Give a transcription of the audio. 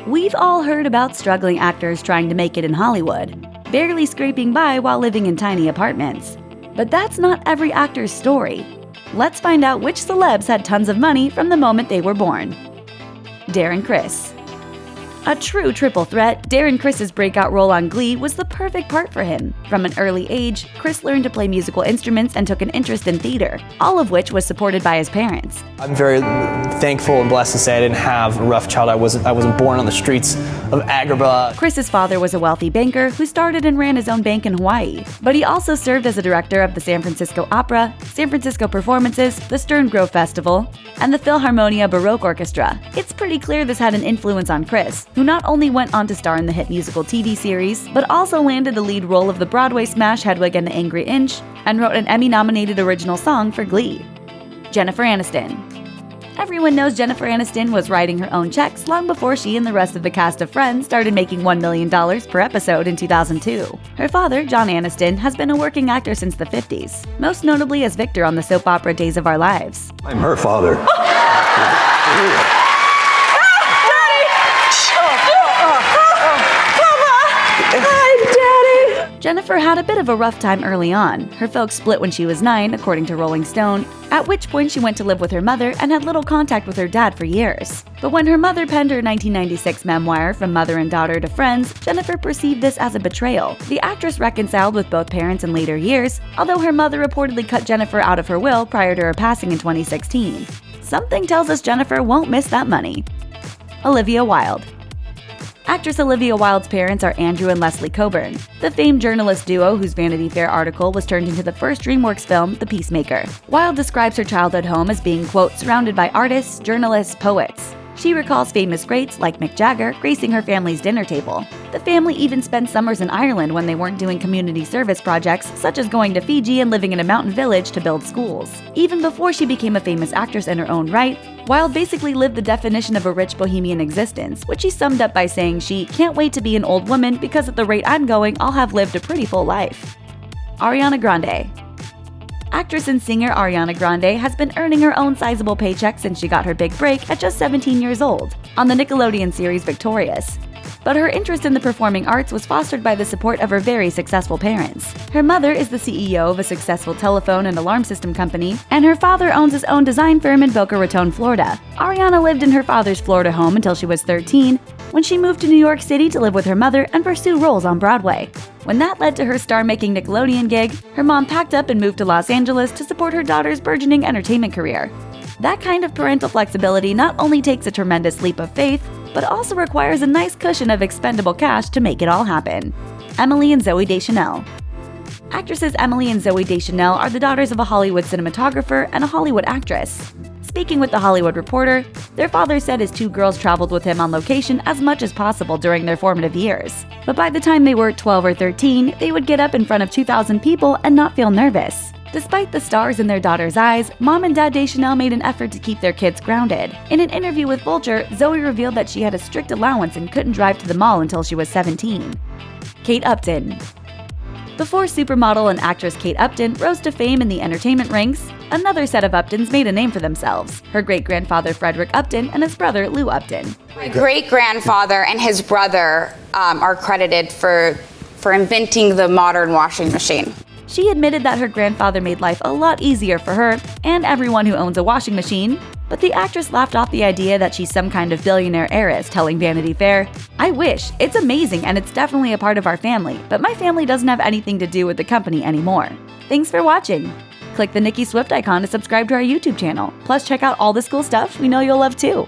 We've all heard about struggling actors trying to make it in Hollywood, barely scraping by while living in tiny apartments. But that's not every actor's story. Let's find out which celebs had tons of money from the moment they were born. Darren Criss. A true triple threat, Darren Criss's breakout role on Glee was the perfect part for him. From an early age, Criss learned to play musical instruments and took an interest in theater, all of which was supported by his parents. I'm very thankful and blessed to say I didn't have a rough childhood. I wasn't born on the streets of Agrabah. Criss's father was a wealthy banker who started and ran his own bank in Hawaii, but he also served as a director of the San Francisco Opera, San Francisco Performances, the Stern Grove Festival, and the Philharmonia Baroque Orchestra. It's pretty clear this had an influence on Criss, who not only went on to star in the hit musical TV series, but also landed the lead role of the Broadway smash Hedwig and the Angry Inch, and wrote an Emmy-nominated original song for Glee. Jennifer Aniston. Everyone knows Jennifer Aniston was writing her own checks long before she and the rest of the cast of Friends started making $1 million per episode in 2002. Her father, John Aniston, has been a working actor since the 50s, most notably as Victor on the soap opera Days of Our Lives. I'm her father. Jennifer had a bit of a rough time early on. Her folks split when she was 9, according to Rolling Stone, at which point she went to live with her mother and had little contact with her dad for years. But when her mother penned her 1996 memoir, From Mother and Daughter to Friends, Jennifer perceived this as a betrayal. The actress reconciled with both parents in later years, although her mother reportedly cut Jennifer out of her will prior to her passing in 2016. Something tells us Jennifer won't miss that money. Olivia Wilde. Actress Olivia Wilde's parents are Andrew and Leslie Coburn, the famed journalist duo whose Vanity Fair article was turned into the first DreamWorks film, The Peacemaker. Wilde describes her childhood home as being, quote, surrounded by artists, journalists, poets. She recalls famous greats like Mick Jagger gracing her family's dinner table. The family even spent summers in Ireland when they weren't doing community service projects, such as going to Fiji and living in a mountain village to build schools. Even before she became a famous actress in her own right, Wilde basically lived the definition of a rich bohemian existence, which she summed up by saying she can't wait to be an old woman because at the rate I'm going, I'll have lived a pretty full life. Ariana Grande. Actress and singer Ariana Grande has been earning her own sizable paycheck since she got her big break at just 17 years old, on the Nickelodeon series Victorious. But her interest in the performing arts was fostered by the support of her very successful parents. Her mother is the CEO of a successful telephone and alarm system company, and her father owns his own design firm in Boca Raton, Florida. Ariana lived in her father's Florida home until she was 13, when she moved to New York City to live with her mother and pursue roles on Broadway. When that led to her star-making Nickelodeon gig, her mom packed up and moved to Los Angeles to support her daughter's burgeoning entertainment career. That kind of parental flexibility not only takes a tremendous leap of faith, but also requires a nice cushion of expendable cash to make it all happen. Emily and Zooey Deschanel. Actresses Emily and Zooey Deschanel are the daughters of a Hollywood cinematographer and a Hollywood actress. Speaking with The Hollywood Reporter, their father said his two girls traveled with him on location as much as possible during their formative years. But by the time they were 12 or 13, they would get up in front of 2,000 people and not feel nervous. Despite the stars in their daughter's eyes, Mom and Dad Deschanel made an effort to keep their kids grounded. In an interview with Vulture, Zooey revealed that she had a strict allowance and couldn't drive to the mall until she was 17. Kate Upton. Before supermodel and actress Kate Upton rose to fame in the entertainment ranks, another set of Uptons made a name for themselves, her great-grandfather Frederick Upton and his brother Lou Upton. My great-grandfather and his brother are credited for inventing the modern washing machine. She admitted that her grandfather made life a lot easier for her and everyone who owns a washing machine, but the actress laughed off the idea that she's some kind of billionaire heiress, telling Vanity Fair, "I wish. It's amazing and it's definitely a part of our family, but my family doesn't have anything to do with the company anymore." Thanks for watching. Click the Nicki Swift icon to subscribe to our YouTube channel. Plus check out all this cool stuff we know you'll love too.